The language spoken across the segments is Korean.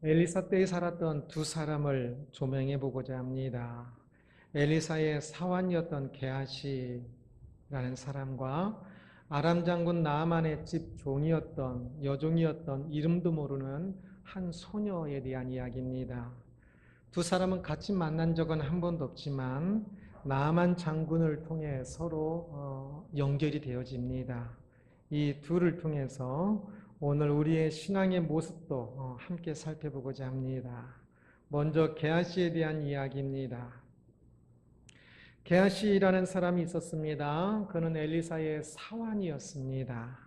엘리사 때에 살았던 두 사람을 조명해 보고자 합니다. 엘리사의 사환이었던 게하시라는 사람과 아람 장군 나아만의 집 종이었던 여종이었던 이름도 모르는 한 소녀에 대한 이야기입니다. 두 사람은 같이 만난 적은 한 번도 없지만 나아만 장군을 통해 서로 연결이 되어집니다. 이 둘을 통해서 오늘 우리의 신앙의 모습도 함께 살펴보고자 합니다. 먼저 게하시에 대한 이야기입니다. 게하시라는 사람이 있었습니다. 그는 엘리사의 사환이었습니다.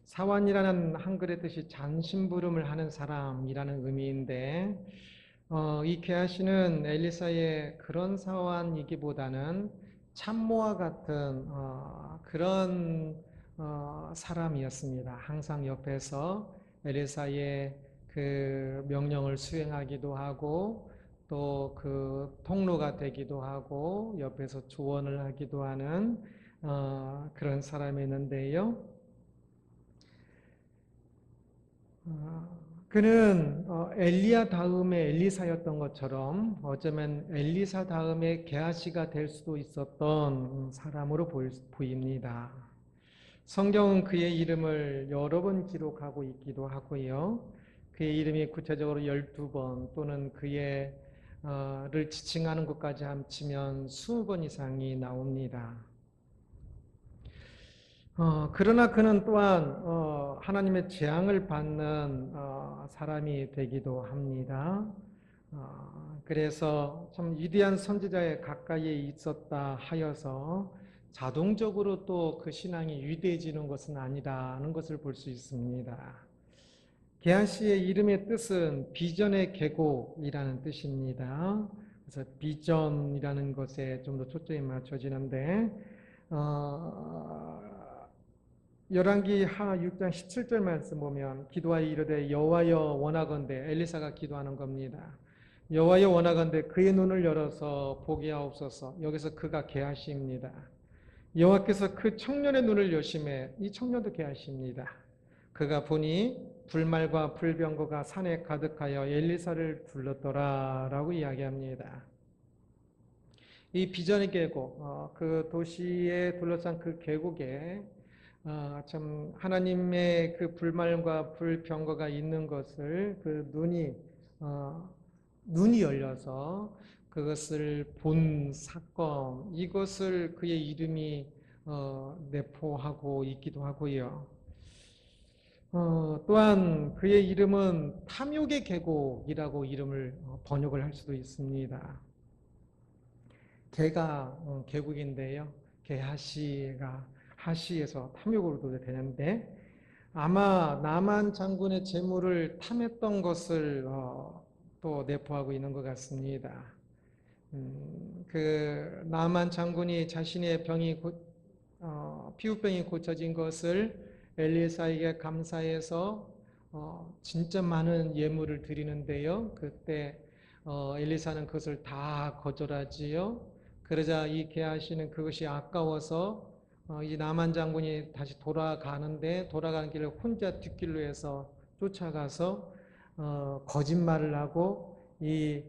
사환이라는 한글의 뜻이 잔심부름을 하는 사람이라는 의미인데 이 게하시는 엘리사의 그런 사환이기보다는 참모와 같은 그런 사람이었습니다. 항상 옆에서 엘리사의 그 명령을 수행하기도 하고 또 그 통로가 되기도 하고 옆에서 조언을 하기도 하는 그런 사람이었는데요. 그는 엘리야 다음에 엘리사였던 것처럼 어쩌면 엘리사 다음에 게하시가 될 수도 있었던 사람으로 보입니다. 성경은 그의 이름을 여러 번 기록하고 있기도 하고요. 그의 이름이 구체적으로 12번 또는 를 지칭하는 것까지 합치면 20번 이상이 나옵니다. 그러나 그는 또한 하나님의 재앙을 받는 사람이 되기도 합니다. 그래서 참 위대한 선지자에 가까이에 있었다 하여서 자동적으로 또 그 신앙이 위대해지는 것은 아니라는 것을 볼 수 있습니다. 게하시의 이름의 뜻은 비전의 계곡이라는 뜻입니다. 그래서 비전이라는 것에 좀 더 초점이 맞춰지는데 열왕기 하 6장 17절 말씀 보면 기도하여 이르되 여호와여 원하건대 엘리사가 기도하는 겁니다. 여호와여 원하건대 그의 눈을 열어서 보게 하옵소서. 여기서 그가 게하시입니다. 여호와께서 그 청년의 눈을 여심해 이 청년도 게하시입니다. 그가 보니 불말과 불병거가 산에 가득하여 엘리사를 둘렀더라 라고 이야기합니다. 이 비전의 계곡, 그 도시에 둘러싼 그 계곡에 참 하나님의 그 불말과 불병거가 있는 것을 그 눈이 열려서 그것을 본 사건, 이것을 그의 이름이 내포하고 있기도 하고요. 또한 그의 이름은 탐욕의 계곡이라고 이름을 번역을 할 수도 있습니다. 개가 계곡인데요. 게하시가 하시에서 탐욕으로도 되는데 아마 나만 장군의 재물을 탐했던 것을 또 내포하고 있는 것 같습니다. 그 나만 장군이 자신의 피부병이 고쳐진 것을 엘리사에게 감사해서 진짜 많은 예물을 드리는데요. 그때 엘리사는 그것을 다 거절하지요. 그러자 이 게하시는 그것이 아까워서 이 나만 장군이 다시 돌아가는 길을 혼자 뒷길로 해서 쫓아가서 거짓말을 하고 이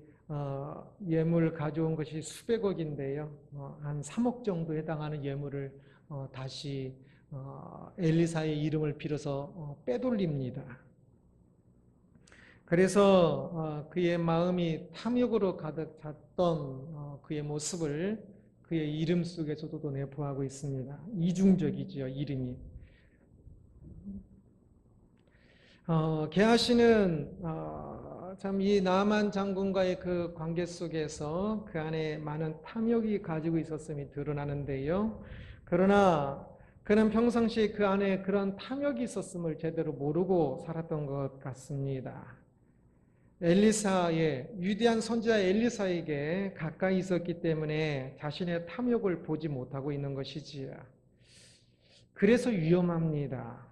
예물을 가져온 것이 수백억인데요. 한 3억 정도 해당하는 예물을 다시 엘리사의 이름을 빌어서 빼돌립니다. 그래서 그의 마음이 탐욕으로 가득 찼던 그의 모습을 그의 이름 속에서도 내포하고 있습니다. 이중적이지요, 이름이. 게하시는 참 이 나만 장군과의 그 관계 속에서 그 안에 많은 탐욕이 가지고 있었음이 드러나는데요. 그러나 그는 평상시에 그 안에 그런 탐욕이 있었음을 제대로 모르고 살았던 것 같습니다. 위대한 선지자 엘리사에게 가까이 있었기 때문에 자신의 탐욕을 보지 못하고 있는 것이지요. 그래서 위험합니다.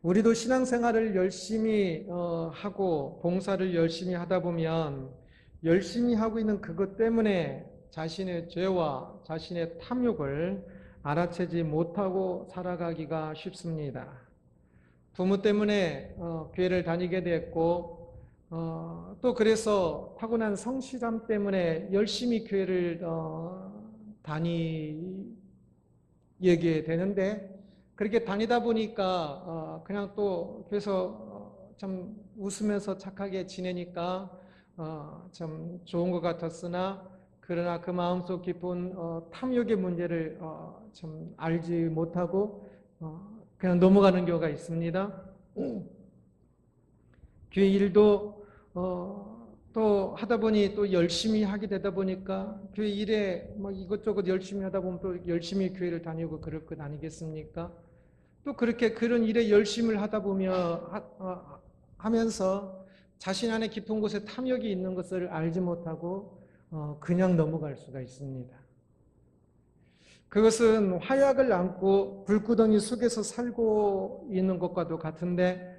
우리도 신앙생활을 열심히 하고 봉사를 열심히 하다 보면 열심히 하고 있는 그것 때문에 자신의 죄와 자신의 탐욕을 알아채지 못하고 살아가기가 쉽습니다. 부모 때문에 교회를 다니게 됐고 또 그래서 타고난 성실함 때문에 열심히 교회를 다니게 되는데 그렇게 다니다 보니까 그냥 또 그래서 참 웃으면서 착하게 지내니까 참 좋은 것 같았으나 그러나 그 마음속 깊은 탐욕의 문제를 참 알지 못하고 그냥 넘어가는 경우가 있습니다. 교회 일도 또 하다 보니 또 열심히 하게 되다 보니까 교회 일에 막 이것저것 열심히 하다 보면 또 열심히 교회를 다니고 그럴 것 아니겠습니까? 또 그렇게 그런 일에 열심을 하다 하면서 자신 안에 깊은 곳에 탐욕이 있는 것을 알지 못하고 그냥 넘어갈 수가 있습니다. 그것은 화약을 안고 불구덩이 속에서 살고 있는 것과도 같은데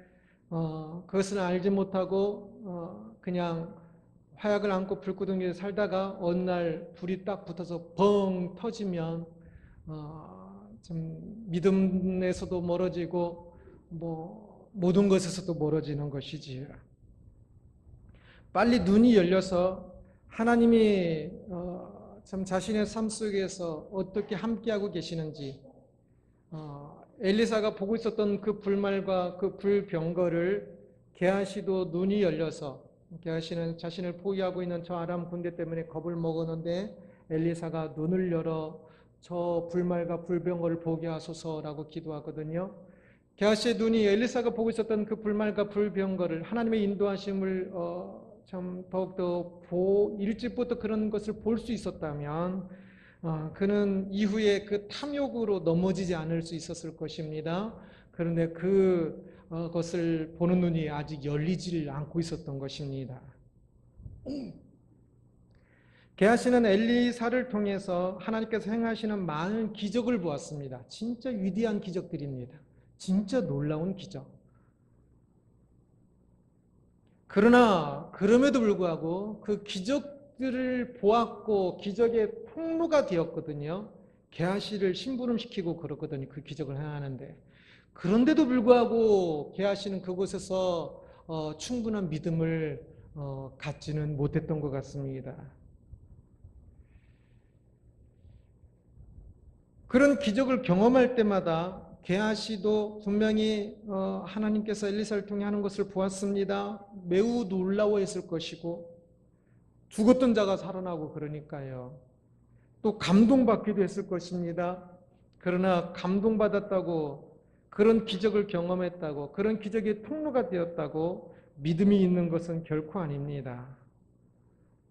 그것을 알지 못하고 그냥 화약을 안고 불구덩이에 살다가 어느 날 불이 딱 붙어서 벙 터지면 좀 믿음에서도 멀어지고 뭐 모든 것에서도 멀어지는 것이지요. 빨리 눈이 열려서 하나님이 참 자신의 삶 속에서 어떻게 함께하고 계시는지 엘리사가 보고 있었던 그 불말과 그 불병거를 게하시도 눈이 열려서 게하시는 자신을 포위하고 있는 저 아람 군대 때문에 겁을 먹었는데 엘리사가 눈을 열어 저 불말과 불병거를 보게 하소서라고 기도하거든요. 게하시의 눈이 엘리사가 보고 있었던 그 불말과 불병거를 하나님의 인도하심을 참 더욱더 일찍부터 그런 것을 볼 수 있었다면 그는 이후에 그 탐욕으로 넘어지지 않을 수 있었을 것입니다. 그런데 그것을 보는 눈이 아직 열리지를 않고 있었던 것입니다. 게하시는 엘리사를 통해서 하나님께서 행하시는 많은 기적을 보았습니다. 진짜 위대한 기적들입니다. 진짜 놀라운 기적. 그러나 그럼에도 불구하고 그 기적들을 보았고 기적의 통로가 되었거든요. 게하시를 심부름시키고 그렇거든요. 그 기적을 행하는데. 그런데도 불구하고 게하시는 그곳에서 충분한 믿음을 갖지는 못했던 것 같습니다. 그런 기적을 경험할 때마다 게하시도 분명히 하나님께서 엘리사를 통해 하는 것을 보았습니다. 매우 놀라워했을 것이고 죽었던 자가 살아나고 그러니까요. 또 감동받기도 했을 것입니다. 그러나 감동받았다고 그런 기적을 경험했다고 그런 기적의 통로가 되었다고 믿음이 있는 것은 결코 아닙니다.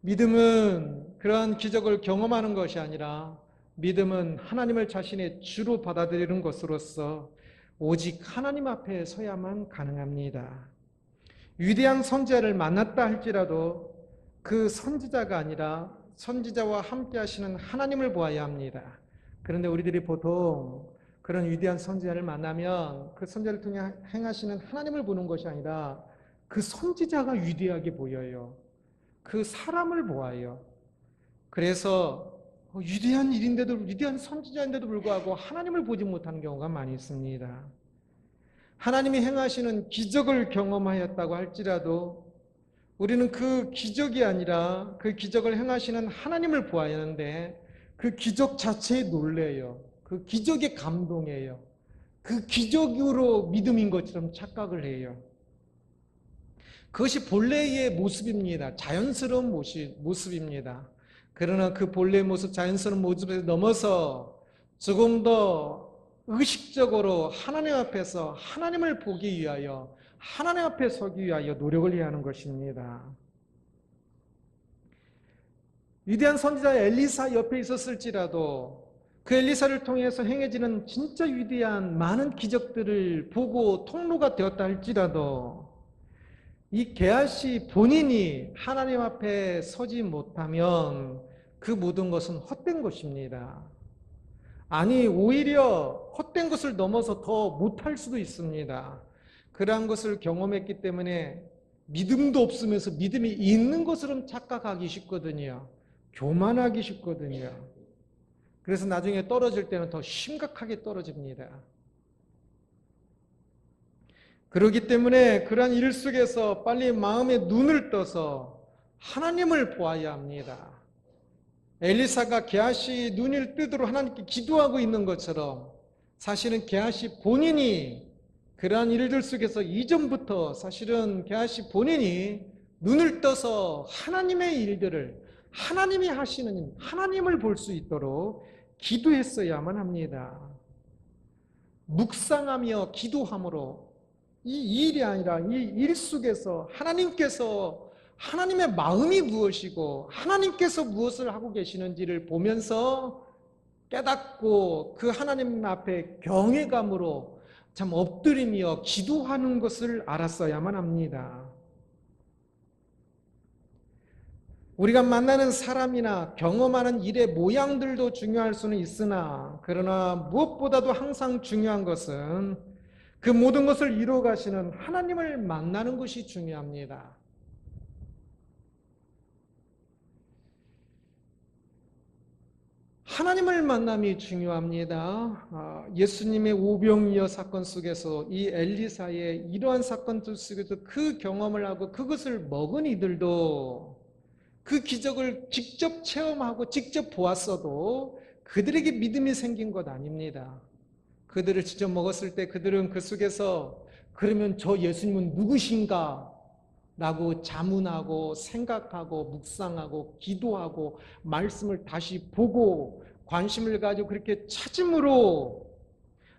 믿음은 그러한 기적을 경험하는 것이 아니라 믿음은 하나님을 자신의 주로 받아들이는 것으로서 오직 하나님 앞에 서야만 가능합니다. 위대한 선지자를 만났다 할지라도 그 선지자가 아니라 선지자와 함께 하시는 하나님을 보아야 합니다. 그런데 우리들이 보통 그런 위대한 선지자를 만나면 그 선지자를 통해 행하시는 하나님을 보는 것이 아니라 그 선지자가 위대하게 보여요. 그 사람을 보아요. 그래서 위대한 일인데도 위대한 선지자인데도 불구하고 하나님을 보지 못하는 경우가 많이 있습니다. 하나님이 행하시는 기적을 경험하였다고 할지라도 우리는 그 기적이 아니라 그 기적을 행하시는 하나님을 보아야 하는데 그 기적 자체에 놀래요. 그 기적에 감동해요. 그 기적으로 믿음인 것처럼 착각을 해요. 그것이 본래의 모습입니다. 자연스러운 모습입니다. 그러나 그 본래의 모습, 자연스러운 모습을 넘어서 조금 더 의식적으로 하나님 앞에서 하나님을 보기 위하여 하나님 앞에 서기 위하여 노력을 해야 하는 것입니다. 위대한 선지자 엘리사 옆에 있었을지라도 그 엘리사를 통해서 행해지는 진짜 위대한 많은 기적들을 보고 통로가 되었다 할지라도 이 게하시 본인이 하나님 앞에 서지 못하면 그 모든 것은 헛된 것입니다. 아니 오히려 헛된 것을 넘어서 더 못할 수도 있습니다. 그러한 것을 경험했기 때문에 믿음도 없으면서 믿음이 있는 것으로 착각하기 쉽거든요. 교만하기 쉽거든요. 그래서 나중에 떨어질 때는 더 심각하게 떨어집니다. 그렇기 때문에 그러한 일 속에서 빨리 마음의 눈을 떠서 하나님을 보아야 합니다. 엘리사가 게하시 눈을 뜨도록 하나님께 기도하고 있는 것처럼 사실은 게하시 본인이 그러한 일들 속에서 이전부터 사실은 게하시 본인이 눈을 떠서 하나님의 일들을 하나님이 하시는 일, 하나님을 볼 수 있도록 기도했어야만 합니다. 묵상하며 기도함으로 이 일이 아니라 이 일 속에서 하나님께서 하나님의 마음이 무엇이고 하나님께서 무엇을 하고 계시는지를 보면서 깨닫고 그 하나님 앞에 경외감으로 참 엎드리며 기도하는 것을 알았어야만 합니다. 우리가 만나는 사람이나 경험하는 일의 모양들도 중요할 수는 있으나 그러나 무엇보다도 항상 중요한 것은 그 모든 것을 이루어 가시는 하나님을 만나는 것이 중요합니다. 하나님을 만남이 중요합니다. 예수님의 오병이어 사건 속에서 이 엘리사의 이러한 사건들 속에서 그 경험을 하고 그것을 먹은 이들도 그 기적을 직접 체험하고 직접 보았어도 그들에게 믿음이 생긴 것 아닙니다. 그들을 직접 먹었을 때 그들은 그 속에서 그러면 저 예수님은 누구신가? 라고 자문하고 생각하고 묵상하고 기도하고 말씀을 다시 보고 관심을 가지고 그렇게 찾음으로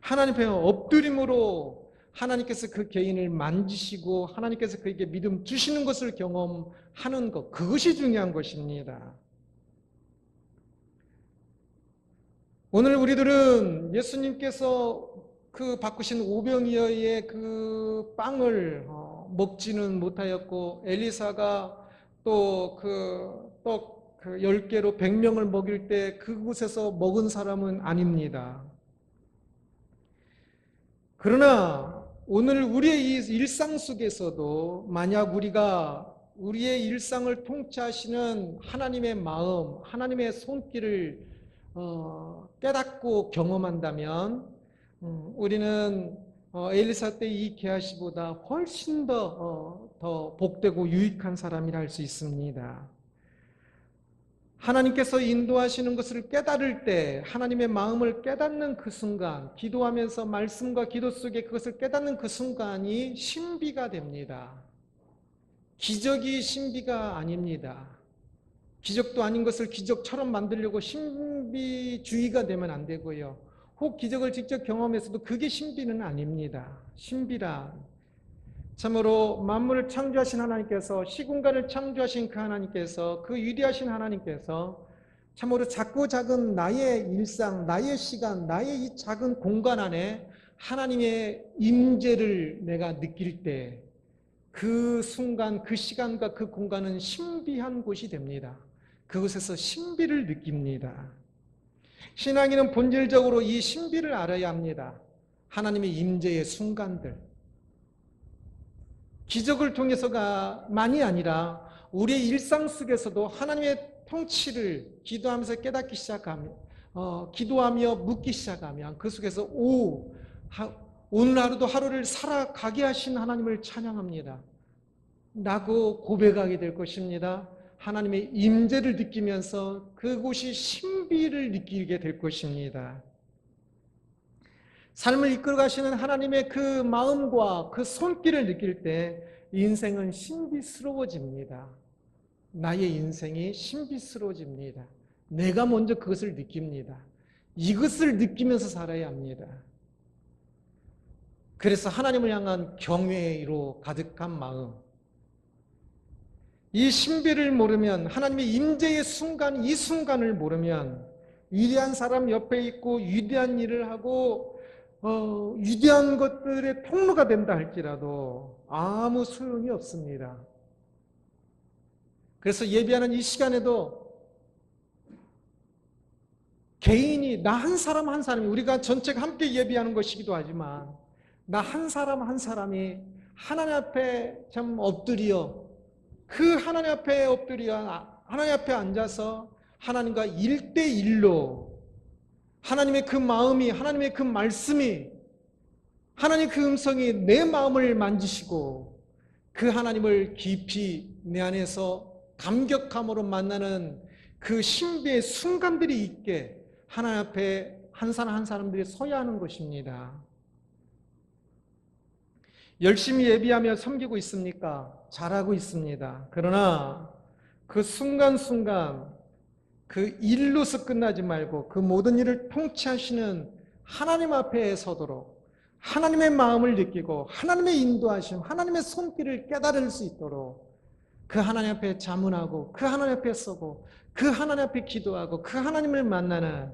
하나님 앞에 엎드림으로 하나님께서 그 개인을 만지시고 하나님께서 그에게 믿음 주시는 것을 경험하는 것, 그것이 중요한 것입니다. 오늘 우리들은 예수님께서 그 바꾸신 오병이어의 그 빵을 먹지는 못하였고 엘리사가 또 그 떡 10개로 100명을 먹일 때 그곳에서 먹은 사람은 아닙니다. 그러나 오늘 우리의 이 일상 속에서도 만약 우리가 우리의 일상을 통치하시는 하나님의 마음, 하나님의 손길을 깨닫고 경험한다면 우리는 엘리사 때 이 게하시보다 훨씬 더 복되고 유익한 사람이라 할 수 있습니다. 하나님께서 인도하시는 것을 깨달을 때 하나님의 마음을 깨닫는 그 순간, 기도하면서 말씀과 기도 속에 그것을 깨닫는 그 순간이 신비가 됩니다. 기적이 신비가 아닙니다. 기적도 아닌 것을 기적처럼 만들려고 신비주의가 되면 안 되고요. 혹 기적을 직접 경험해서도 그게 신비는 아닙니다. 신비란 참으로 만물을 창조하신 하나님께서 시공간을 창조하신 그 하나님께서 그 위대하신 하나님께서 참으로 작고 작은 나의 일상, 나의 시간, 나의 이 작은 공간 안에 하나님의 임재를 내가 느낄 때 그 순간, 그 시간과 그 공간은 신비한 곳이 됩니다. 그곳에서 신비를 느낍니다. 신앙인은 본질적으로 이 신비를 알아야 합니다. 하나님의 임재의 순간들. 기적을 통해서가 만이 아니라 우리의 일상 속에서도 하나님의 통치를 기도하면서 깨닫기 시작하면 기도하며 묻기 시작하면 그 속에서 오늘 하루도 하루를 살아가게 하신 하나님을 찬양합니다 라고 고백하게 될 것입니다. 하나님의 임재를 느끼면서 그곳이 신비를 느끼게 될 것입니다. 삶을 이끌어 가시는 하나님의 그 마음과 그 손길을 느낄 때 인생은 신비스러워집니다. 나의 인생이 신비스러워집니다. 내가 먼저 그것을 느낍니다. 이것을 느끼면서 살아야 합니다. 그래서 하나님을 향한 경외로 가득한 마음, 이 신비를 모르면 하나님의 임재의 순간, 이 순간을 모르면 위대한 사람 옆에 있고 위대한 일을 하고 위대한 것들의 통로가 된다 할지라도 아무 소용이 없습니다. 그래서 예배하는 이 시간에도 개인이 나 한 사람 한 사람이 우리가 전체가 함께 예배하는 것이기도 하지만 나 한 사람 한 사람이 하나님 앞에 참 엎드려 그 하나님 앞에 엎드려 하나님 앞에 앉아서 하나님과 1대1로 하나님의 그 마음이 하나님의 그 말씀이 하나님 그 음성이 내 마음을 만지시고 그 하나님을 깊이 내 안에서 감격함으로 만나는 그 신비의 순간들이 있게 하나님 앞에 한 사람 한 사람들이 서야 하는 것입니다. 열심히 예비하며 섬기고 있습니까? 잘하고 있습니다. 그러나 그 순간순간 그 일로서 끝나지 말고 그 모든 일을 통치하시는 하나님 앞에 서도록 하나님의 마음을 느끼고 하나님의 인도하심, 하나님의 손길을 깨달을 수 있도록 그 하나님 앞에 자문하고 그 하나님 앞에 서고 그 하나님 앞에 기도하고 그 하나님을 만나는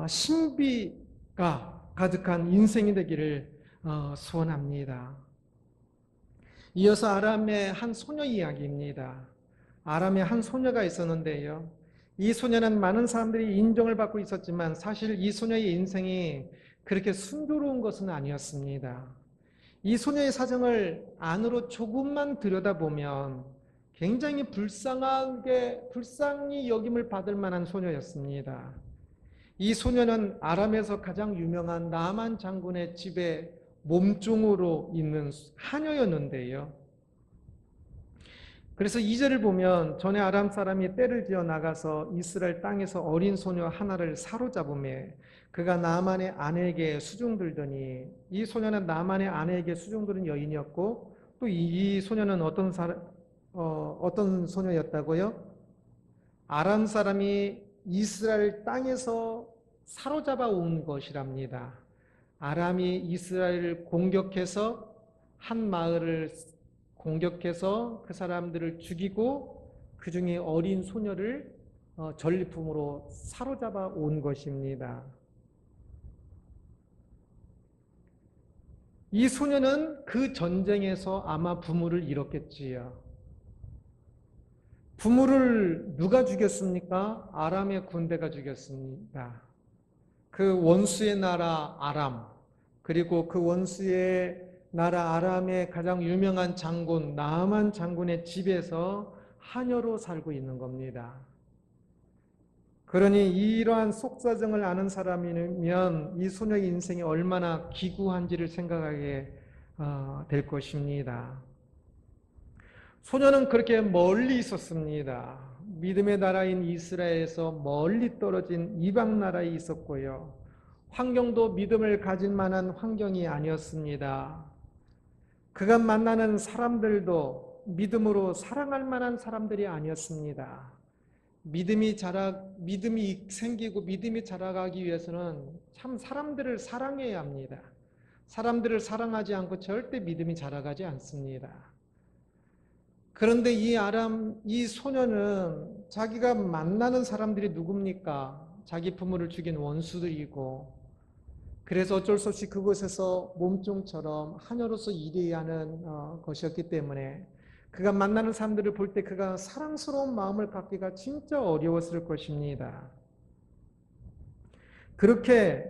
신비가 가득한 인생이 되기를 소원합니다. 이어서 아람의 한 소녀 이야기입니다. 아람에 한 소녀가 있었는데요. 이 소녀는 많은 사람들이 인정을 받고 있었지만 사실 이 소녀의 인생이 그렇게 순조로운 것은 아니었습니다. 이 소녀의 사정을 안으로 조금만 들여다보면 굉장히 불쌍히 여김을 받을 만한 소녀였습니다. 이 소녀는 아람에서 가장 유명한 나만 장군의 집에 몸종으로 있는 하녀였는데요. 그래서 2절을 보면 전에 아람 사람이 떼를 지어 나가서 이스라엘 땅에서 어린 소녀 하나를 사로잡음에 그가 나만의 아내에게 수중들더니, 이 소녀는 나만의 아내에게 수중들은 여인이었고 또 이 소녀는 어떤 소녀였다고요? 아람 사람이 이스라엘 땅에서 사로잡아 온 것이랍니다. 아람이 이스라엘을 공격해서 한 마을을 공격해서 그 사람들을 죽이고 그 중에 어린 소녀를 전리품으로 사로잡아 온 것입니다. 이 소녀는 그 전쟁에서 아마 부모를 잃었겠지요. 부모를 누가 죽였습니까? 아람의 군대가 죽였습니다. 그 원수의 나라 아람, 그리고 그 원수의 나라 아람의 가장 유명한 장군 나만 장군의 집에서 하녀로 살고 있는 겁니다. 그러니 이러한 속사정을 아는 사람이면 이 소녀의 인생이 얼마나 기구한지를 생각하게 될 것입니다. 소녀는 그렇게 멀리 있었습니다. 믿음의 나라인 이스라엘에서 멀리 떨어진 이방 나라에 있었고요. 환경도 믿음을 가진 만한 환경이 아니었습니다. 그가 만나는 사람들도 믿음으로 사랑할 만한 사람들이 아니었습니다. 믿음이 생기고 믿음이 자라가기 위해서는 참 사람들을 사랑해야 합니다. 사람들을 사랑하지 않고 절대 믿음이 자라가지 않습니다. 그런데 이 소녀는 자기가 만나는 사람들이 누굽니까? 자기 부모를 죽인 원수들이고, 그래서 어쩔 수 없이 그곳에서 몸종처럼 하녀로서 일해야 하는 것이었기 때문에 그가 만나는 사람들을 볼 때 그가 사랑스러운 마음을 갖기가 진짜 어려웠을 것입니다. 그렇게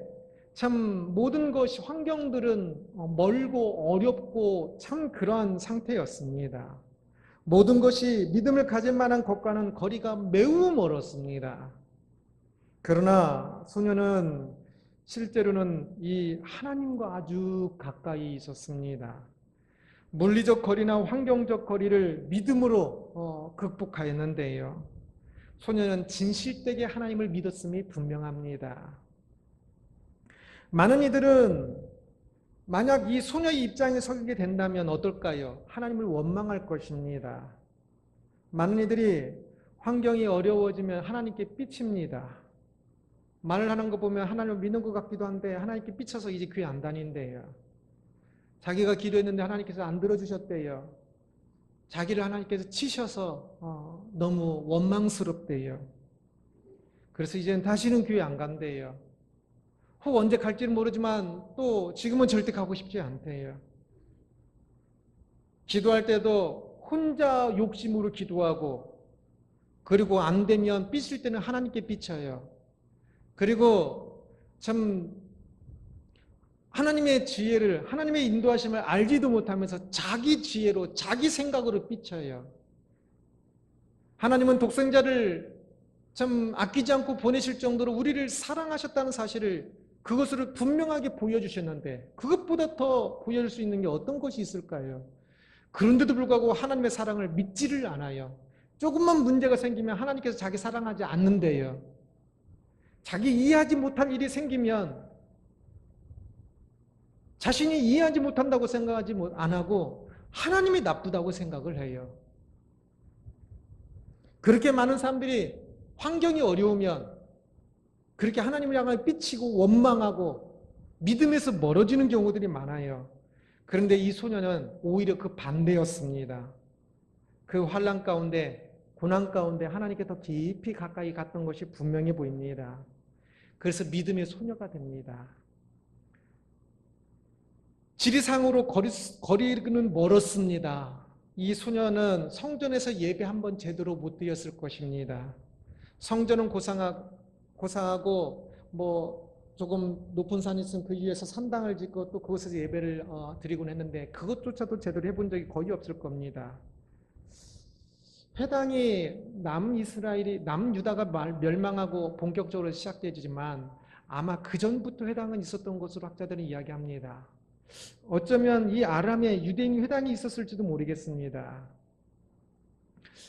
참 모든 것이 환경들은 멀고 어렵고 참 그러한 상태였습니다. 모든 것이 믿음을 가질 만한 것과는 거리가 매우 멀었습니다. 그러나 소녀는 실제로는 이 하나님과 아주 가까이 있었습니다. 물리적 거리나 환경적 거리를 믿음으로 극복하였는데요. 소녀는 진실되게 하나님을 믿었음이 분명합니다. 많은 이들은 만약 이 소녀의 입장에 서게 된다면 어떨까요? 하나님을 원망할 것입니다. 많은 이들이 환경이 어려워지면 하나님께 삐칩니다. 말을 하는 거 보면 하나님을 믿는 것 같기도 한데 하나님께 삐쳐서 이제 교회 안 다닌대요. 자기가 기도했는데 하나님께서 안 들어주셨대요. 자기를 하나님께서 치셔서 너무 원망스럽대요. 그래서 이제는 다시는 교회 안 간대요. 혹 언제 갈지는 모르지만 또 지금은 절대 가고 싶지 않대요. 기도할 때도 혼자 욕심으로 기도하고, 그리고 안 되면 삐칠 때는 하나님께 삐쳐요. 그리고 참 하나님의 지혜를, 하나님의 인도하심을 알지도 못하면서 자기 지혜로, 자기 생각으로 삐쳐요. 하나님은 독생자를 참 아끼지 않고 보내실 정도로 우리를 사랑하셨다는 사실을 그것을 분명하게 보여주셨는데 그것보다 더 보여줄 수 있는 게 어떤 것이 있을까요? 그런데도 불구하고 하나님의 사랑을 믿지를 않아요. 조금만 문제가 생기면 하나님께서 자기 사랑하지 않는데요. 자기 이해하지 못할 일이 생기면 자신이 이해하지 못한다고 생각하지 안 하고 하나님이 나쁘다고 생각을 해요. 그렇게 많은 사람들이 환경이 어려우면 그렇게 하나님을 향해 삐치고 원망하고 믿음에서 멀어지는 경우들이 많아요. 그런데 이 소녀는 오히려 그 반대였습니다. 그 환난 가운데, 고난 가운데 하나님께 더 깊이 가까이 갔던 것이 분명해 보입니다. 그래서 믿음의 소녀가 됩니다. 지리상으로 거리는 멀었습니다. 이 소녀는 성전에서 예배 한번 제대로 못 드렸을 것입니다. 성전은 고상하고 조금 높은 산이 있으면 그 위에서 산당을 짓고 또 그곳에서 예배를 드리곤 했는데 그것조차도 제대로 해본 적이 거의 없을 겁니다. 회당이 남유다가 멸망하고 본격적으로 시작되지만 아마 그 전부터 회당은 있었던 것으로 학자들은 이야기합니다. 어쩌면 이 아람에 유대인 회당이 있었을지도 모르겠습니다.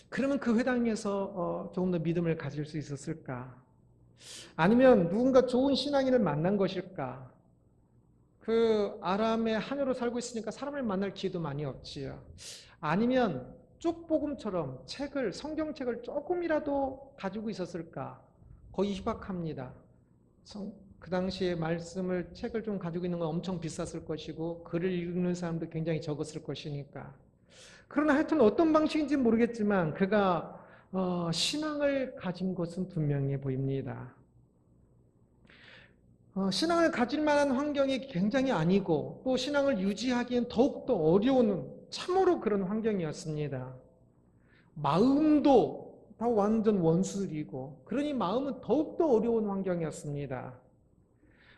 그러면 그 회당에서 조금 더 믿음을 가질 수 있었을까? 아니면 누군가 좋은 신앙인을 만난 것일까? 그 아람의 하녀로 살고 있으니까 사람을 만날 기회도 많이 없지요. 아니면 쪽복음처럼 성경책을 조금이라도 가지고 있었을까? 거의 희박합니다. 그 당시에 책을 좀 가지고 있는 건 엄청 비쌌을 것이고 글을 읽는 사람도 굉장히 적었을 것이니까. 그러나 하여튼 어떤 방식인지 모르겠지만 그가 신앙을 가진 것은 분명해 보입니다. 신앙을 가질 만한 환경이 굉장히 아니고 또 신앙을 유지하기엔 더욱더 어려운 참으로 그런 환경이었습니다. 마음도 다 완전 원수들이고 그러니 마음은 더욱더 어려운 환경이었습니다.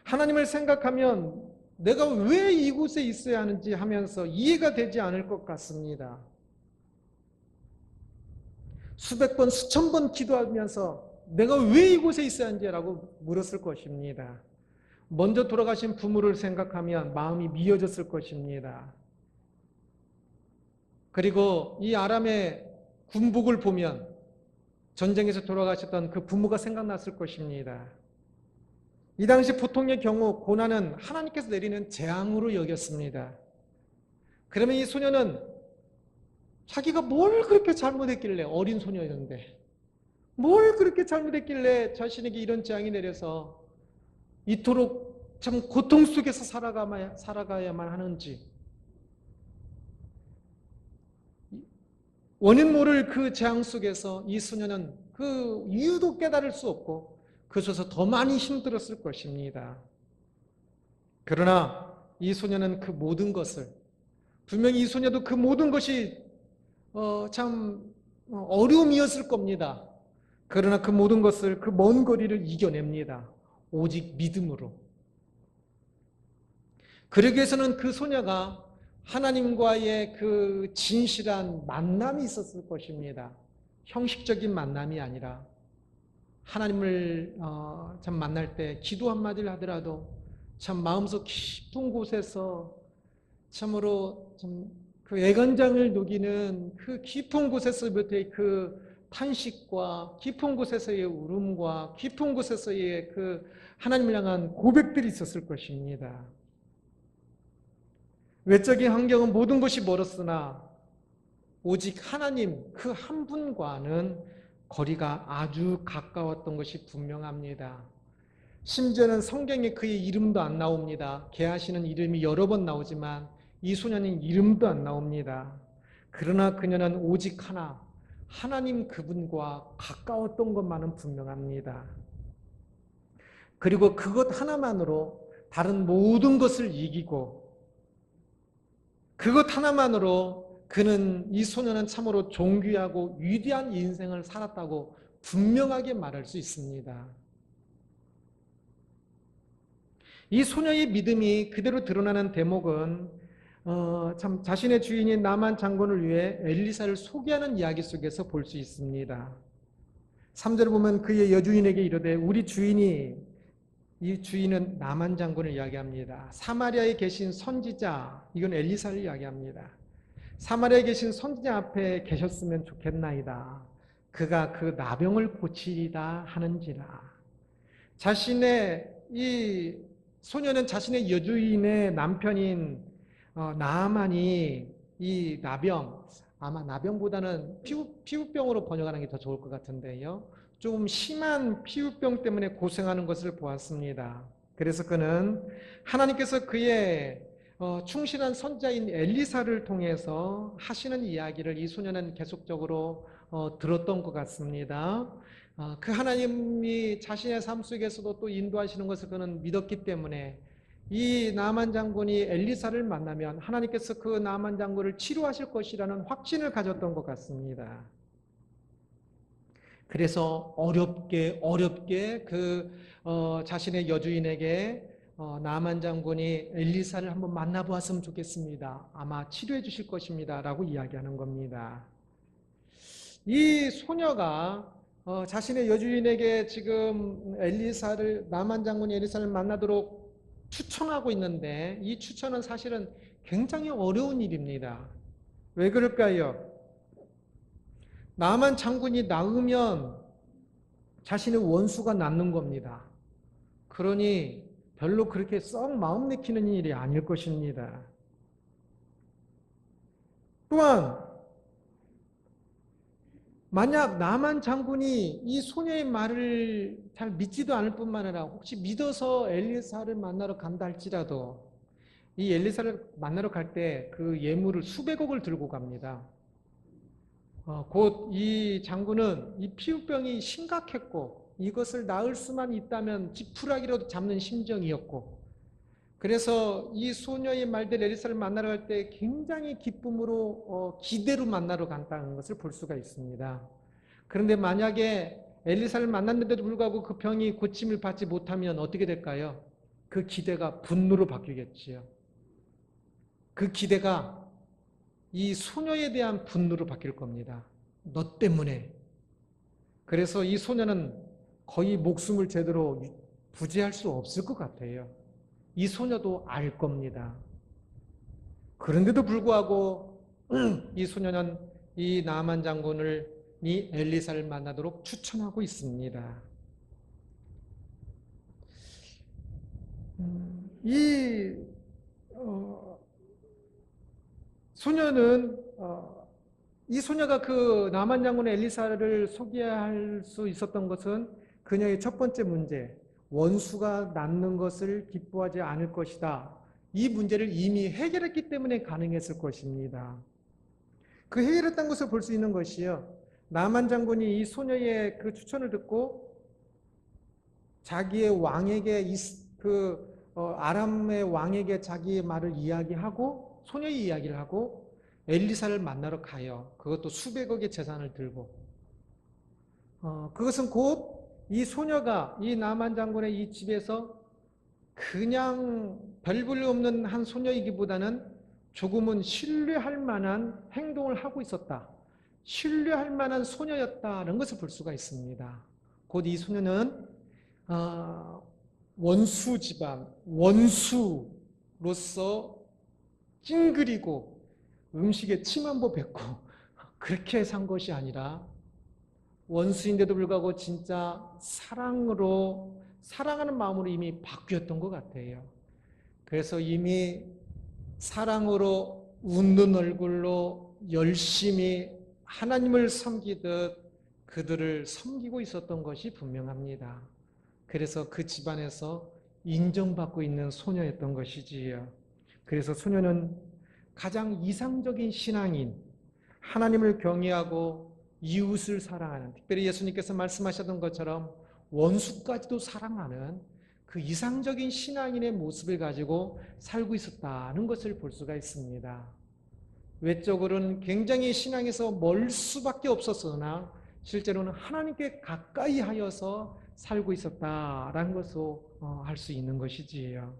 하나님을 생각하면 내가 왜 이곳에 있어야 하는지 하면서 이해가 되지 않을 것 같습니다. 수백 번, 수천 번 기도하면서 내가 왜 이곳에 있어야 하는지라고 물었을 것입니다. 먼저 돌아가신 부모를 생각하면 마음이 미어졌을 것입니다. 그리고 이 아람의 군복을 보면 전쟁에서 돌아가셨던 그 부모가 생각났을 것입니다. 이 당시 보통의 경우 고난은 하나님께서 내리는 재앙으로 여겼습니다. 그러면 이 소녀는 자기가 뭘 그렇게 잘못했길래, 어린 소녀였는데 뭘 그렇게 잘못했길래 자신에게 이런 재앙이 내려서 이토록 참 고통 속에서 살아가야만 하는지, 원인 모를 그 재앙 속에서 이 소녀는 그 이유도 깨달을 수 없고 그것에서 더 많이 힘들었을 것입니다. 그러나 이 소녀는 그 모든 것을, 분명히 이 소녀도 그 모든 것이 참 어려움이었을 겁니다. 그러나 그 모든 것을, 그 먼 거리를 이겨냅니다. 오직 믿음으로. 그러기 위해서는 그 소녀가 하나님과의 그 진실한 만남이 있었을 것입니다. 형식적인 만남이 아니라 하나님을 참 만날 때 기도 한마디를 하더라도 참 마음속 깊은 곳에서 참으로 참 그 애간장을 녹이는 그 깊은 곳에서부터의 그 탄식과 깊은 곳에서의 울음과 깊은 곳에서의 그 하나님을 향한 고백들이 있었을 것입니다. 외적인 환경은 모든 것이 멀었으나 오직 하나님 그 한 분과는 거리가 아주 가까웠던 것이 분명합니다. 심지어는 성경에 그의 이름도 안 나옵니다. 계하시는 이름이 여러 번 나오지만 이 소녀는 이름도 안 나옵니다. 그러나 그녀는 오직 하나, 하나님 그분과 가까웠던 것만은 분명합니다. 그리고 그것 하나만으로 다른 모든 것을 이기고 그것 하나만으로 이 소녀는 참으로 존귀하고 위대한 인생을 살았다고 분명하게 말할 수 있습니다. 이 소녀의 믿음이 그대로 드러나는 대목은 참 자신의 주인인 나만 장군을 위해 엘리사를 소개하는 이야기 속에서 볼 수 있습니다. 3절에 보면 그의 여주인에게 이르되 우리 주인이 이 주인은 나만 장군을 이야기합니다. 사마리아에 계신 선지자, 이건 엘리사를 이야기합니다. 사마리아에 계신 선지자 앞에 계셨으면 좋겠나이다. 그가 그 나병을 고치리다 하는지라. 자신의 이 소녀는 자신의 여주인의 남편인 나아만이 이 나병, 아마 나병보다는 피부병으로 번역하는 게 더 좋을 것 같은데요. 좀 심한 피부병 때문에 고생하는 것을 보았습니다. 그래서 그는 하나님께서 그의 충실한 선자인 엘리사를 통해서 하시는 이야기를 이 소녀는 계속적으로 들었던 것 같습니다. 그 하나님이 자신의 삶 속에서도 또 인도하시는 것을 그는 믿었기 때문에 이 나만 장군이 엘리사를 만나면 하나님께서 그 나만 장군을 치료하실 것이라는 확신을 가졌던 것 같습니다. 그래서 어렵게 그 자신의 여주인에게 나만 장군이 엘리사를 한번 만나보았으면 좋겠습니다. 아마 치료해 주실 것입니다. 라고 이야기하는 겁니다. 이 소녀가 자신의 여주인에게 지금 나만 장군이 엘리사를 만나도록 추천하고 있는데 이 추천은 사실은 굉장히 어려운 일입니다. 왜 그럴까요? 나만 장군이 낳으면 자신의 원수가 낳는 겁니다. 그러니 별로 그렇게 썩 마음 내키는 일이 아닐 것입니다. 또한 만약 나만 장군이 이 소녀의 말을 잘 믿지도 않을 뿐만 아니라 혹시 믿어서 엘리사를 만나러 간다 할지라도 이 엘리사를 만나러 갈 때 그 예물을 수백억을 들고 갑니다. 곧 이 장군은 이 피부병이 심각했고 이것을 나을 수만 있다면 지푸라기라도 잡는 심정이었고 그래서 이 소녀의 말대로 엘리사를 만나러 갈 때 굉장히 기쁨으로 기대로 만나러 간다는 것을 볼 수가 있습니다. 그런데 만약에 엘리사를 만났는데도 불구하고 그 병이 고침을 받지 못하면 어떻게 될까요? 그 기대가 분노로 바뀌겠지요. 그 기대가 이 소녀에 대한 분노로 바뀔 겁니다. 너 때문에. 그래서 이 소녀는 거의 목숨을 제대로 부지할 수 없을 것 같아요. 이 소녀도 알 겁니다. 그런데도 불구하고 이 소녀는 이 나만 장군을 이 엘리사를 만나도록 추천하고 있습니다. 이 소녀는 이 소녀가 그 나만 장군의 엘리사를 소개할 수 있었던 것은 그녀의 첫 번째 문제, 원수가 낳는 것을 기뻐하지 않을 것이다. 이 문제를 이미 해결했기 때문에 가능했을 것입니다. 그 해결했다는 것을 볼 수 있는 것이요. 나만 장군이 이 소녀의 그 추천을 듣고 자기의 왕에게 아람의 왕에게 자기의 말을 이야기하고 소녀의 이야기를 하고 엘리사를 만나러 가요. 그것도 수백억의 재산을 들고. 그것은 곧 이 소녀가 이 나만 장군의 이 집에서 그냥 별 볼 일 없는 한 소녀이기보다는 조금은 신뢰할 만한 행동을 하고 있었다. 신뢰할 만한 소녀였다는 것을 볼 수가 있습니다. 곧 이 소녀는 원수 집안, 원수로서 찡그리고 음식에 침 한 번 뱉고 그렇게 산 것이 아니라 원수인데도 불구하고 진짜 사랑하는 마음으로 이미 바뀌었던 것 같아요. 그래서 이미 사랑으로 웃는 얼굴로 열심히 하나님을 섬기듯 그들을 섬기고 있었던 것이 분명합니다. 그래서 그 집안에서 인정받고 있는 소녀였던 것이지요. 그래서 소녀는 가장 이상적인 신앙인, 하나님을 경외하고 이웃을 사랑하는, 특별히 예수님께서 말씀하셨던 것처럼 원수까지도 사랑하는 그 이상적인 신앙인의 모습을 가지고 살고 있었다는 것을 볼 수가 있습니다. 외적으로는 굉장히 신앙에서 멀 수밖에 없었으나 실제로는 하나님께 가까이 하여서 살고 있었다라는 것을 알 수 있는 것이지요.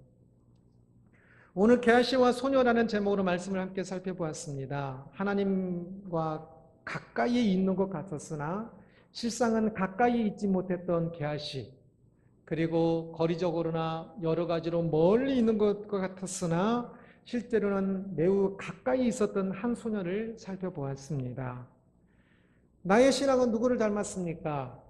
오늘 게하시와 소녀라는 제목으로 말씀을 함께 살펴보았습니다. 하나님과 가까이에 있는 것 같았으나 실상은 가까이 있지 못했던 게하시, 그리고 거리적으로나 여러 가지로 멀리 있는 것 같았으나 실제로는 매우 가까이 있었던 한 소녀를 살펴보았습니다. 나의 신앙은 누구를 닮았습니까?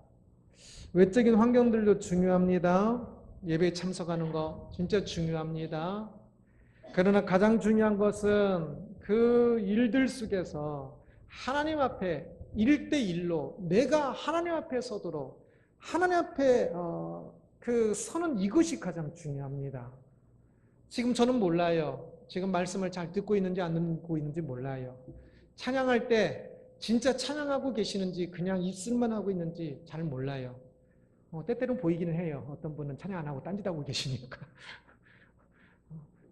외적인 환경들도 중요합니다. 예배에 참석하는 거 진짜 중요합니다. 그러나 가장 중요한 것은 그 일들 속에서 하나님 앞에 1대1로 내가 하나님 앞에 서도록 하나님 앞에 그 서는 이것이 가장 중요합니다. 지금 저는 몰라요. 지금 말씀을 잘 듣고 있는지 안 듣고 있는지 몰라요. 찬양할 때 진짜 찬양하고 계시는지 그냥 입술만 하고 있는지 잘 몰라요. 때때로는 보이기는 해요. 어떤 분은 찬양 안 하고 딴짓 하고 계시니까.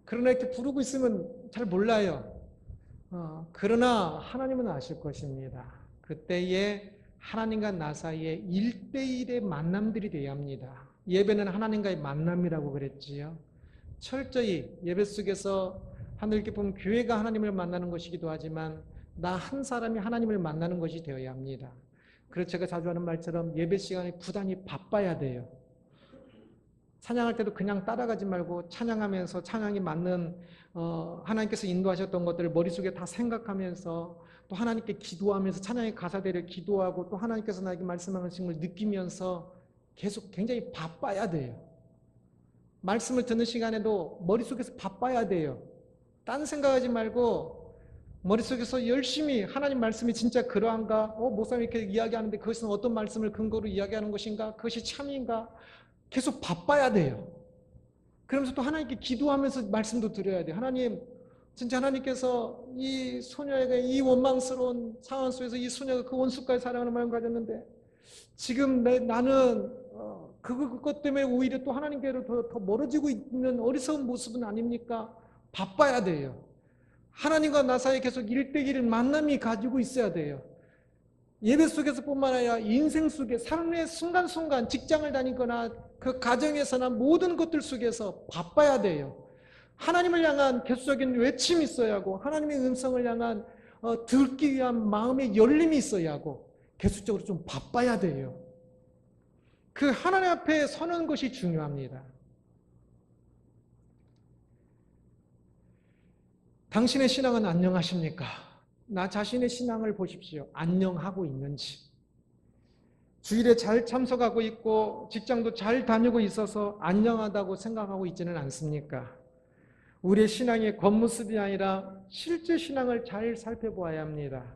그러나 이렇게 부르고 있으면 잘 몰라요. 그러나 하나님은 아실 것입니다. 그때에 하나님과 나 사이에 1대1의 만남들이 되어야 합니다. 예배는 하나님과의 만남이라고 그랬지요. 철저히 예배 속에서 하늘께 보면 교회가 하나님을 만나는 것이기도 하지만 나 한 사람이 하나님을 만나는 것이 되어야 합니다. 그래서 제가 자주 하는 말처럼 예배 시간에 부단히 바빠야 돼요. 찬양할 때도 그냥 따라가지 말고 찬양하면서 찬양이 맞는 하나님께서 인도하셨던 것들을 머릿속에 다 생각하면서 또 하나님께 기도하면서 찬양의 가사대를 기도하고 또 하나님께서 나에게 말씀하신 걸 느끼면서 계속 굉장히 바빠야 돼요. 말씀을 듣는 시간에도 머릿속에서 바빠야 돼요. 딴 생각하지 말고 머릿속에서 열심히 하나님 말씀이 진짜 그러한가? 목사님이 이렇게 이야기하는데 그것은 어떤 말씀을 근거로 이야기하는 것인가? 그것이 참인가? 계속 바빠야 돼요. 그러면서 또 하나님께 기도하면서 말씀도 드려야 돼요. 하나님, 진짜 하나님께서 이 소녀에게 이 원망스러운 상황 속에서 이 소녀가 그 원수까지 사랑하는 마음을 가졌는데 지금 나는 그것 때문에 오히려 또 하나님께로 더 멀어지고 있는 어리석은 모습은 아닙니까? 바빠야 돼요. 하나님과 나 사이에 계속 1대1 만남이 가지고 있어야 돼요. 예배 속에서뿐만 아니라 인생 속에 삶의 순간순간 직장을 다니거나 그 가정에서나 모든 것들 속에서 바빠야 돼요. 하나님을 향한 계속적인 외침이 있어야 하고 하나님의 음성을 향한 듣기 위한 마음의 열림이 있어야 하고 계속적으로 좀 바빠야 돼요. 그 하나님 앞에 서는 것이 중요합니다. 당신의 신앙은 안녕하십니까? 나 자신의 신앙을 보십시오. 안녕하고 있는지. 주일에 잘 참석하고 있고 직장도 잘 다니고 있어서 안녕하다고 생각하고 있지는 않습니까? 우리의 신앙의 겉모습이 아니라 실제 신앙을 잘 살펴보아야 합니다.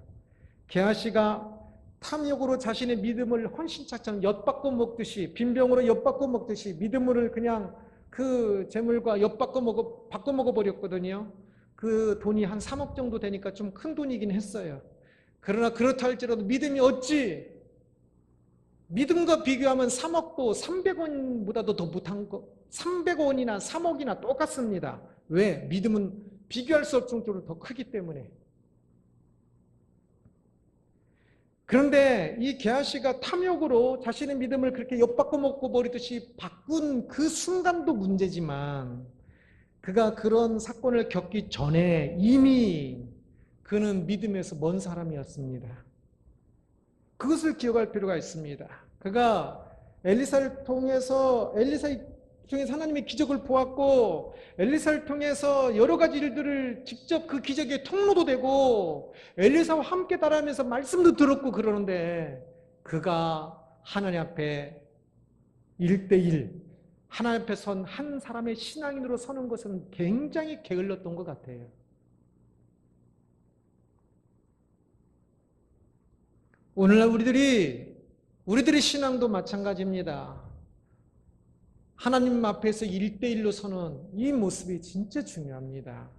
게하시가 탐욕으로 자신의 믿음을 헌신짝처럼 엿바꿔 먹듯이 빈병으로 엿바꿔 먹듯이 믿음을 그냥 그 재물과 바꿔 먹어버렸거든요. 그 돈이 한 3억 정도 되니까 좀 큰 돈이긴 했어요. 그러나 그렇다 할지라도 믿음이 어찌 믿음과 비교하면 3억도 300원보다도 더 못한 거 300원이나 3억이나 똑같습니다. 왜? 믿음은 비교할 수 없을 정도로 더 크기 때문에. 그런데 이 게하시가 탐욕으로 자신의 믿음을 그렇게 엿바꿔 먹고 버리듯이 바꾼 그 순간도 문제지만 그가 그런 사건을 겪기 전에 이미 그는 믿음에서 먼 사람이었습니다. 그것을 기억할 필요가 있습니다. 그가 엘리사를 통해서 하나님의 기적을 보았고 엘리사를 통해서 여러 가지 일들을 직접 그 기적의 통로도 되고 엘리사와 함께 따라하면서 말씀도 들었고 그러는데 그가 하나님 앞에 1대1 하나님 앞에 선 한 사람의 신앙인으로 서는 것은 굉장히 게을렀던 것 같아요. 오늘날 우리들의 신앙도 마찬가지입니다. 하나님 앞에서 1대1로 서는 이 모습이 진짜 중요합니다.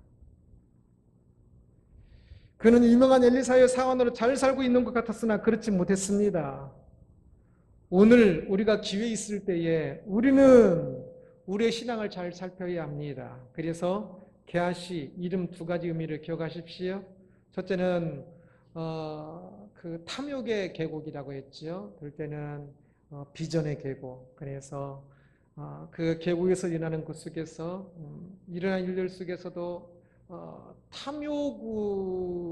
그는 유명한 엘리사의 사원으로 잘 살고 있는 것 같았으나 그렇지 못했습니다. 오늘 우리가 기회 있을 때에 우리는 우리의 신앙을 잘 살펴야 합니다. 그래서 게하시 이름 2가지 의미를 기억하십시오. 첫째는 그 탐욕의 계곡이라고 했죠. 둘째는 비전의 계곡. 그래서 그 계곡에서 일어나는 것 속에서 일어난 일들 속에서도 탐욕으로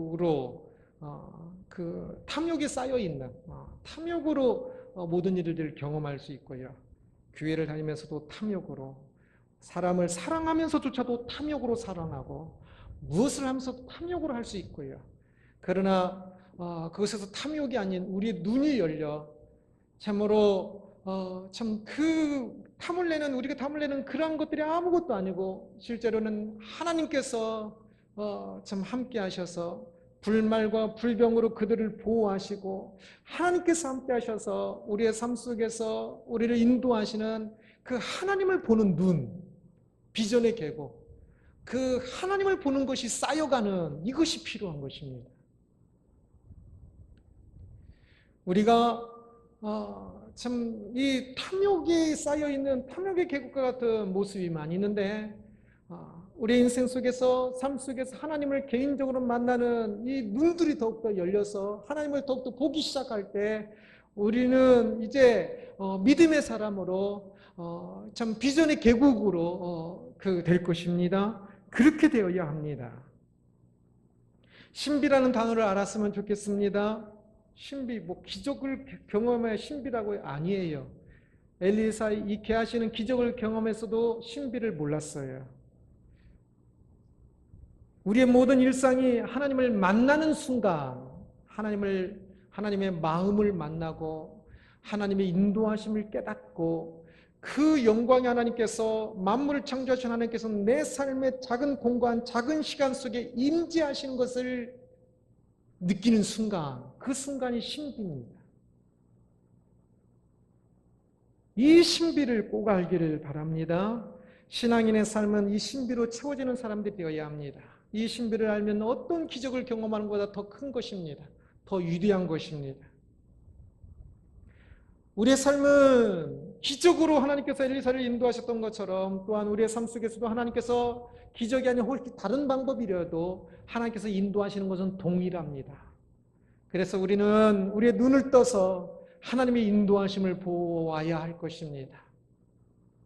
그 탐욕이 쌓여 있는 탐욕으로 모든 일들을 경험할 수 있고요. 교회를 다니면서도 탐욕으로, 사람을 사랑하면서조차도 탐욕으로 사랑하고, 무엇을 하면서도 탐욕으로 할 수 있고요. 그러나 그것에서 탐욕이 아닌 우리의 눈이 열려 참으로 참 그 우리가 탐을 내는 그러한 것들이 아무것도 아니고 실제로는 하나님께서 참 함께 하셔서 불말과 불병으로 그들을 보호하시고 하나님께서 함께 하셔서 우리의 삶 속에서 우리를 인도하시는 그 하나님을 보는 눈, 비전의 계곡, 그 하나님을 보는 것이 쌓여가는 이것이 필요한 것입니다. 우리가 참 이 탐욕이 쌓여있는 탐욕의 계곡과 같은 모습이 많이 있는데 우리 인생 속에서 삶 속에서 하나님을 개인적으로 만나는 이 눈들이 더욱더 열려서 하나님을 더욱더 보기 시작할 때 우리는 이제 믿음의 사람으로 참 비전의 계곡으로 될 것입니다. 그렇게 되어야 합니다. 신비라는 단어를 알았으면 좋겠습니다. 신비, 기적을 경험해야 신비라고 아니에요. 엘리사 이 게하시는 기적을 경험했어도 신비를 몰랐어요. 우리의 모든 일상이 하나님을 만나는 순간, 하나님의 마음을 만나고 하나님의 인도하심을 깨닫고 그 영광의 하나님께서 만물을 창조하신 하나님께서 내 삶의 작은 공간, 작은 시간 속에 임재하시는 것을 느끼는 순간, 그 순간이 신비입니다. 이 신비를 꼭 알기를 바랍니다. 신앙인의 삶은 이 신비로 채워지는 사람들이 되어야 합니다. 이 신비를 알면 어떤 기적을 경험하는 것보다 더 큰 것입니다. 더 위대한 것입니다. 우리의 삶은 기적으로 하나님께서 엘리사를 인도하셨던 것처럼 또한 우리의 삶 속에서도 하나님께서 기적이 아닌 혹시 다른 방법이라도 하나님께서 인도하시는 것은 동일합니다. 그래서 우리는 우리의 눈을 떠서 하나님의 인도하심을 보아야 할 것입니다.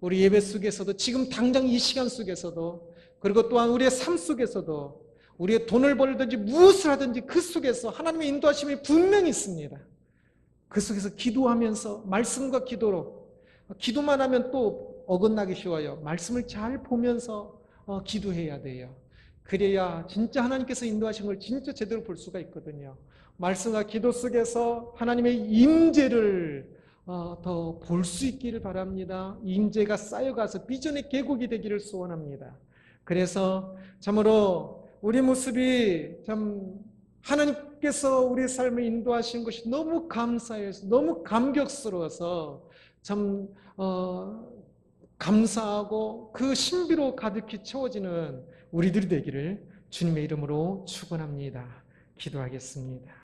우리 예배 속에서도 지금 당장 이 시간 속에서도 그리고 또한 우리의 삶 속에서도 우리의 돈을 벌든지 무엇을 하든지 그 속에서 하나님의 인도하심이 분명히 있습니다. 그 속에서 기도하면서 말씀과 기도로 기도만 하면 또 어긋나기 쉬워요. 말씀을 잘 보면서 기도해야 돼요. 그래야 진짜 하나님께서 인도하신 걸 진짜 제대로 볼 수가 있거든요. 말씀과 기도 속에서 하나님의 임재를 더 볼 수 있기를 바랍니다. 임재가 쌓여가서 비전의 계곡이 되기를 소원합니다. 그래서 참으로 우리 모습이 참 하나님께서 우리 삶을 인도하신 것이 너무 감사해서 너무 감격스러워서 참 감사하고 그 신비로 가득히 채워지는 우리들이 되기를 주님의 이름으로 축원합니다. 기도하겠습니다.